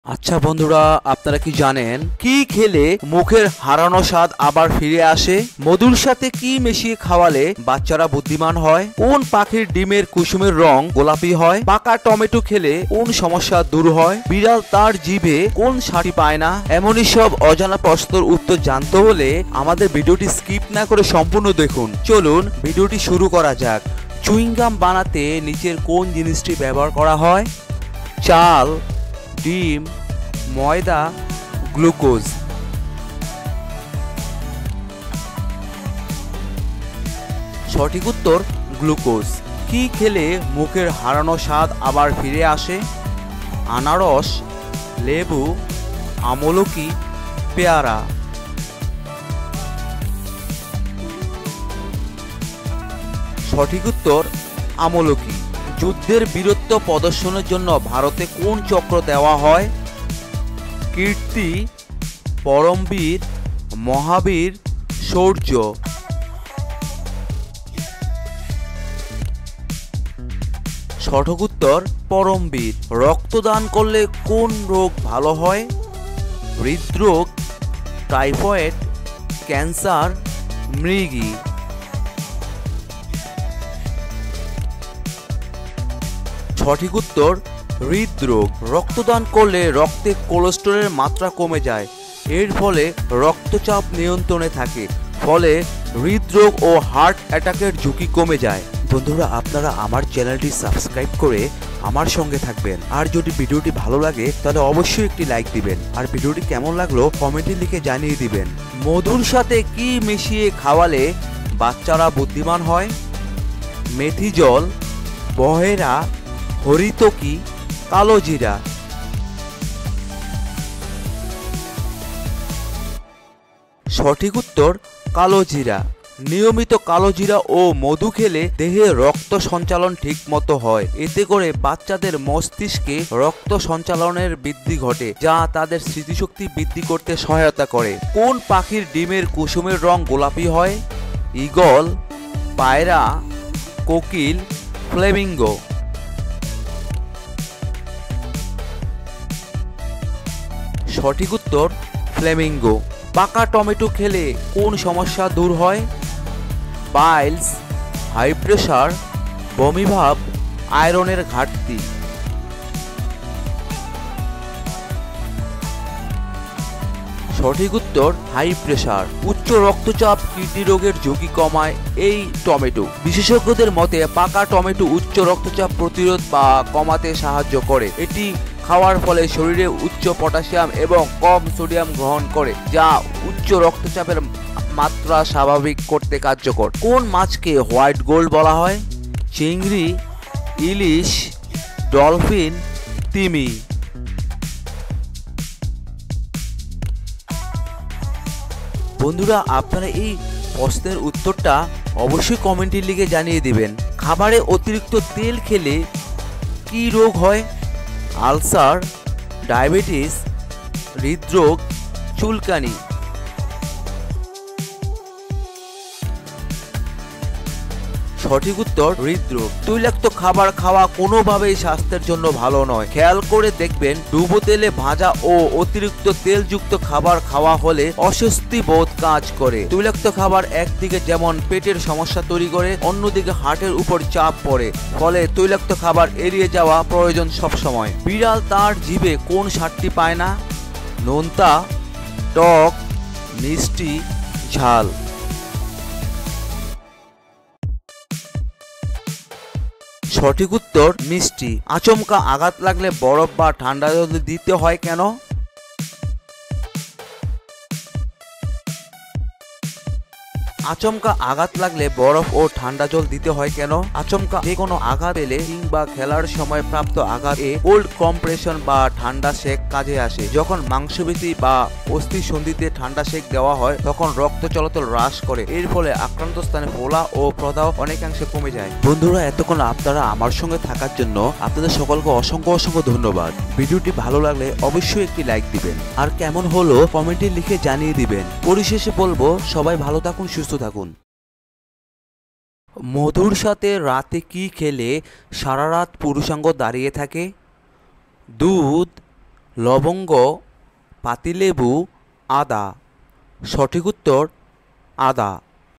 আচ্ছা বন্ধুরা, আপনারা কি জানেন কি খেলে মুখের হারানো স্বাদ আবার ফিরে আসে? মধুর সাথে কি মিশিয়ে খাওয়ালে বাচ্চারা বুদ্ধিমান হয়? কোন পাখির ডিমের কুসুমের রং গোলাপি হয়? পাকা টমেটো খেলে কোন সমস্যা দূর হয়? বিড়াল তার জিভে কোন স্বাদটি পায় না? এমনই সব অজানা প্রশ্নের উত্তর জানতে হলে আমাদের ভিডিওটি স্কিপ না করে সম্পূর্ণ দেখুন। চলুন ভিডিওটি শুরু করা যাক। চুইংগাম বানাতে নিচের কোন জিনিসটি ব্যবহার করা হয়? চাল, ডিম, ময়দা, গ্লুকোজ। সঠিক উত্তর গ্লুকোজ। কি খেলে মুখের হারানো স্বাদ আবার ফিরে আসে? আনারস, লেবু, আমলকি, পেয়ারা। সঠিক উত্তর আমলকি। যুদ্ধের বীরত্ব প্রদর্শনের জন্য ভারতে কোন চক্র দেওয়া হয়? কীর্তি, পরমবীর, মহাবীর, শৌর্য। সঠিক উত্তর পরমবীর। রক্তদান করলে কোন রোগ ভালো হয়? হৃদরোগ, টাইফয়েড, ক্যান্সার, মৃগী। সঠিক উত্তর হৃদরোগ। রক্তদান করলে রক্তে কোলেস্টেরলের মাত্রা কমে যায়, এর ফলে রক্তচাপ নিয়ন্ত্রণে থাকে, ফলে হৃদরোগ ও হার্ট অ্যাটাকের ঝুঁকি কমে যায়। বন্ধুরা, আপনারা আমার চ্যানেলটি সাবস্ক্রাইব করে আমার সঙ্গে থাকবেন। আর যদি ভিডিওটি ভালো লাগে তাহলে অবশ্যই একটি লাইক দিবেন, আর ভিডিওটি কেমন লাগলো কমেন্টে লিখে জানিয়ে দিবেন। মধুর সাথে কি মিশিয়ে খাওয়ালে বাচ্চারা বুদ্ধিমান হয়? মেথি জল, বহেরা, হরিতকি, কালো জিরা। সঠিক উত্তর কালো জিরা। নিয়মিত কালো জিরা ও মধু খেলে দেহে রক্ত সঞ্চালন ঠিক মতো হয়। এতে করে বাচ্চাদের মস্তিষ্কে রক্ত সঞ্চালনের বৃদ্ধি ঘটে, যা তাদের স্মৃতিশক্তি বৃদ্ধি করতে সহায়তা করে। কোন পাখির ডিমের কুসুমের রং গোলাপি হয়? ঈগল, পায়রা, কোকিল, ফ্লেমিঙ্গো। সঠিক উত্তর ফ্লেমিঙ্গো। পাকা টমেটো খেলে কোন সমস্যা দূর হয়? পাইলস, হাই প্রেশার, বমিভাব, আয়রনের ঘাটতি। সঠিক উত্তর হাই প্রেশার। উচ্চ রক্তচাপ, কিডনি রোগের ঝুঁকি কমায় এই টমেটো। বিশেষজ্ঞদের মতে পাকা টমেটো উচ্চ রক্তচাপ প্রতিরোধ বা কমাতে সাহায্য করে। এটি খাওয়ার ফলে শরীরে উচ্চ পটাশিয়াম এবং কম সোডিয়াম গ্রহণ করে, যা উচ্চ রক্তচাপের মাত্রা স্বাভাবিক করতে কার্যকর। কোন মাছকে হোয়াইট গোল্ড বলা হয়? চিংড়ি, ইলিশ, ডলফিন, তিমি। বন্ধুরা, আপনারা এই প্রশ্নের উত্তরটা অবশ্যই কমেন্টে লিখে জানিয়ে দিবেন। খাবারে অতিরিক্ত তেল খেলে কি রোগ হয়? আলসার, ডায়াবেটিস, হৃদরোগ, চুলকানি। সঠিক উত্তর হৃদরোগ। তৈলাক্ত খাবার খাওয়া কোনোভাবেই স্বাস্থ্যের জন্য ভালো নয়। খেয়াল করে দেখবেন, ডুবো তেলে ভাজা ও অতিরিক্ত তেলযুক্ত খাবার খাওয়া হলে অস্বস্তি বোধ কাজ করে। তৈলাক্ত খাবার একদিকে যেমন পেটের সমস্যা তৈরি করে, অন্যদিকে হার্টের উপর চাপ পড়ে, ফলে তৈলাক্ত খাবার এড়িয়ে যাওয়া প্রয়োজন সবসময়। বিড়াল তার জিভে কোন স্বাদটি পায় না? নোনতা, টক, মিষ্টি, ঝাল। সঠিক উত্তর মিষ্টি। আচমকা আঘাত লাগলে বরফ বা ঠান্ডা জল দিতে হয় কেন? আচমকা আঘাত লাগলে বরফ ও ঠান্ডা জল দিতে হয় কেন? আচমকা যে কোনো আঘাত পেলে কিংবা খেলার সময় প্রাপ্ত আঘাতে কোল্ড কম্প্রেশন বা ঠান্ডা সেক কাজে আসে। যখন মাংসপেশি বা অস্থি সন্ধিতে ঠান্ডা সেক দেওয়া হয় তখন রক্ত চলাচল হ্রাস করে, এর ফলে আক্রান্ত স্থানে ফোলা ও প্রদাহ অনেকাংশে কমে যায়। বন্ধুরা, এতক্ষণ আপনারা আমার সঙ্গে থাকার জন্য আপনাদের সকলকে অসংখ্য অসংখ্য ধন্যবাদ। ভিডিওটি ভালো লাগলে অবশ্যই একটি লাইক দিবেন, আর কেমন হলো কমেন্টে লিখে জানিয়ে দিবেন। পরিশেষে বলবো, সবাই ভালো থাকুন, সুস্থ থাকুন। মধুর সাথে রাতে কি খেলে সারা রাত পুরুষাঙ্গ দাঁড়িয়ে থাকে? দুধ, লবঙ্গ, পাতিলেবু, আদা। সঠিক উত্তর আদা।